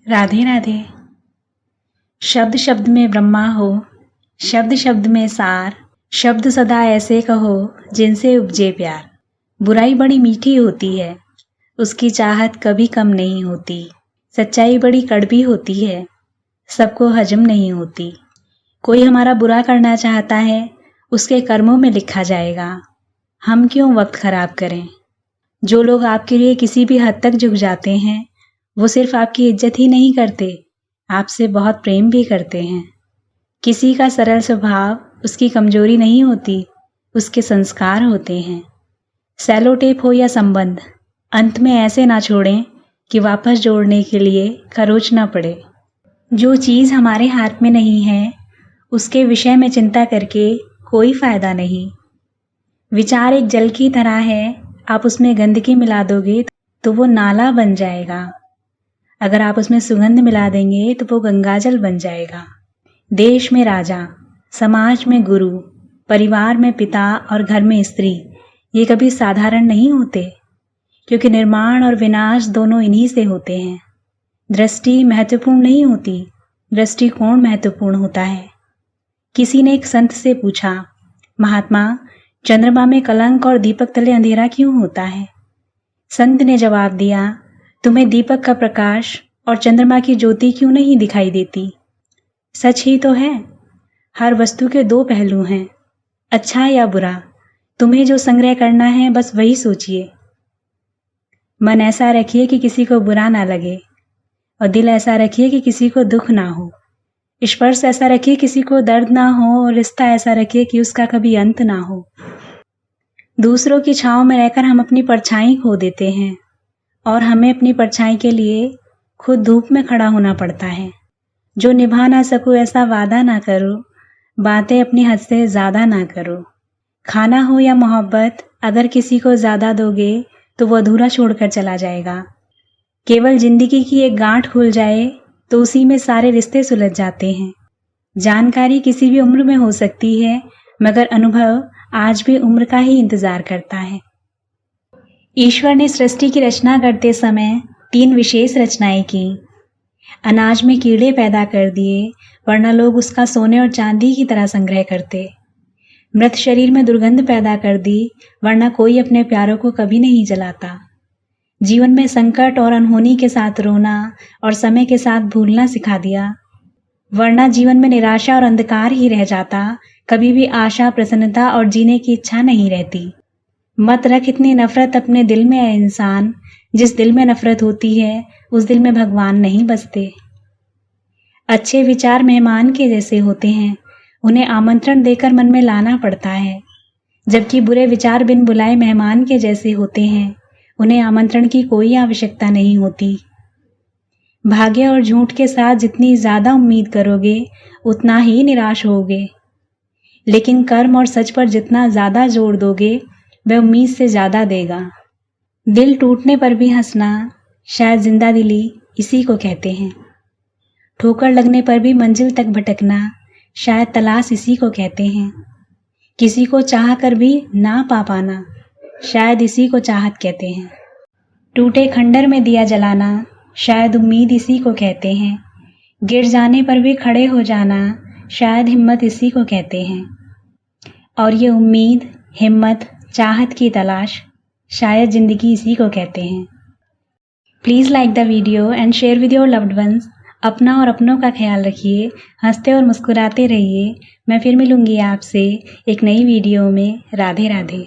राधे राधे। शब्द शब्द में ब्रह्मा हो, शब्द शब्द में सार, शब्द सदा ऐसे कहो जिनसे उपजे प्यार। बुराई बड़ी मीठी होती है, उसकी चाहत कभी कम नहीं होती। सच्चाई बड़ी कड़वी होती है, सबको हजम नहीं होती। कोई हमारा बुरा करना चाहता है, उसके कर्मों में लिखा जाएगा। हम क्यों वक्त खराब करें। जो लोग आपके लिए किसी भी हद तक झुक जाते हैं, वो सिर्फ आपकी इज्जत ही नहीं करते, आपसे बहुत प्रेम भी करते हैं। किसी का सरल स्वभाव उसकी कमजोरी नहीं होती, उसके संस्कार होते हैं। सेलो टेप हो या संबंध, अंत में ऐसे ना छोड़ें कि वापस जोड़ने के लिए खरोचना पड़े। जो चीज़ हमारे हाथ में नहीं है, उसके विषय में चिंता करके कोई फायदा नहीं। विचार एक जल की तरह है, आप उसमें गंदगी मिला दोगे तो वो नाला बन जाएगा। अगर आप उसमें सुगंध मिला देंगे तो वो गंगाजल बन जाएगा। देश में राजा, समाज में गुरु, परिवार में पिता और घर में स्त्री, ये कभी साधारण नहीं होते, क्योंकि निर्माण और विनाश दोनों इन्हीं से होते हैं। दृष्टि महत्वपूर्ण नहीं होती, दृष्टिकोण महत्वपूर्ण होता है। किसी ने एक संत से पूछा, महात्मा, चंद्रमा में कलंक और दीपक तले अंधेरा क्यों होता है? संत ने जवाब दिया, तुम्हें दीपक का प्रकाश और चंद्रमा की ज्योति क्यों नहीं दिखाई देती? सच ही तो है, हर वस्तु के दो पहलू हैं, अच्छा या बुरा। तुम्हें जो संग्रह करना है बस वही सोचिए। मन ऐसा रखिए कि किसी को बुरा ना लगे, और दिल ऐसा रखिए कि किसी को दुख ना हो। स्पर्श ऐसा रखिए किसी को दर्द ना हो, और रिश्ता ऐसा रखिए कि उसका कभी अंत ना हो। दूसरों की छांव में रहकर हम अपनी परछाई खो देते हैं, और हमें अपनी परछाई के लिए खुद धूप में खड़ा होना पड़ता है। जो निभा ना सको ऐसा वादा ना करो, बातें अपनी हद से ज़्यादा ना करो। खाना हो या मोहब्बत, अगर किसी को ज़्यादा दोगे तो वो अधूरा छोड़कर चला जाएगा। केवल जिंदगी की एक गांठ खुल जाए तो उसी में सारे रिश्ते सुलझ जाते हैं। जानकारी किसी भी उम्र में हो सकती है, मगर अनुभव आज भी उम्र का ही इंतजार करता है। ईश्वर ने सृष्टि की रचना करते समय 3 विशेष रचनाएं की। अनाज में कीड़े पैदा कर दिए, वरना लोग उसका सोने और चांदी की तरह संग्रह करते। मृत शरीर में दुर्गंध पैदा कर दी, वरना कोई अपने प्यारों को कभी नहीं जलाता। जीवन में संकट और अनहोनी के साथ रोना और समय के साथ भूलना सिखा दिया, वरना जीवन में निराशा और अंधकार ही रह जाता, कभी भी आशा, प्रसन्नता और जीने की इच्छा नहीं रहती। मत रख इतनी नफरत अपने दिल में है इंसान, जिस दिल में नफरत होती है उस दिल में भगवान नहीं बसते। अच्छे विचार मेहमान के जैसे होते हैं, उन्हें आमंत्रण देकर मन में लाना पड़ता है, जबकि बुरे विचार बिन बुलाए मेहमान के जैसे होते हैं, उन्हें आमंत्रण की कोई आवश्यकता नहीं होती। भाग्य और झूठ के साथ जितनी ज़्यादा उम्मीद करोगे उतना ही निराश होगे, लेकिन कर्म और सच पर जितना ज़्यादा जोर दोगे वह उम्मीद से ज़्यादा देगा। दिल टूटने पर भी हंसना, शायद जिंदा दिली इसी को कहते हैं। ठोकर लगने पर भी मंजिल तक भटकना, शायद तलाश इसी को कहते हैं। किसी को चाह कर भी ना पा पाना, शायद इसी को चाहत कहते हैं। टूटे खंडर में दिया जलाना, शायद उम्मीद इसी को कहते हैं। गिर जाने पर भी खड़े हो जाना, शायद हिम्मत इसी को कहते हैं। और ये उम्मीद, हिम्मत, चाहत की तलाश, शायद जिंदगी इसी को कहते हैं। Please like the video and share with your loved ones. अपना और अपनों का ख्याल रखिए, हंसते और मुस्कुराते रहिए। मैं फिर मिलूंगी आपसे एक नई वीडियो में। राधे राधे।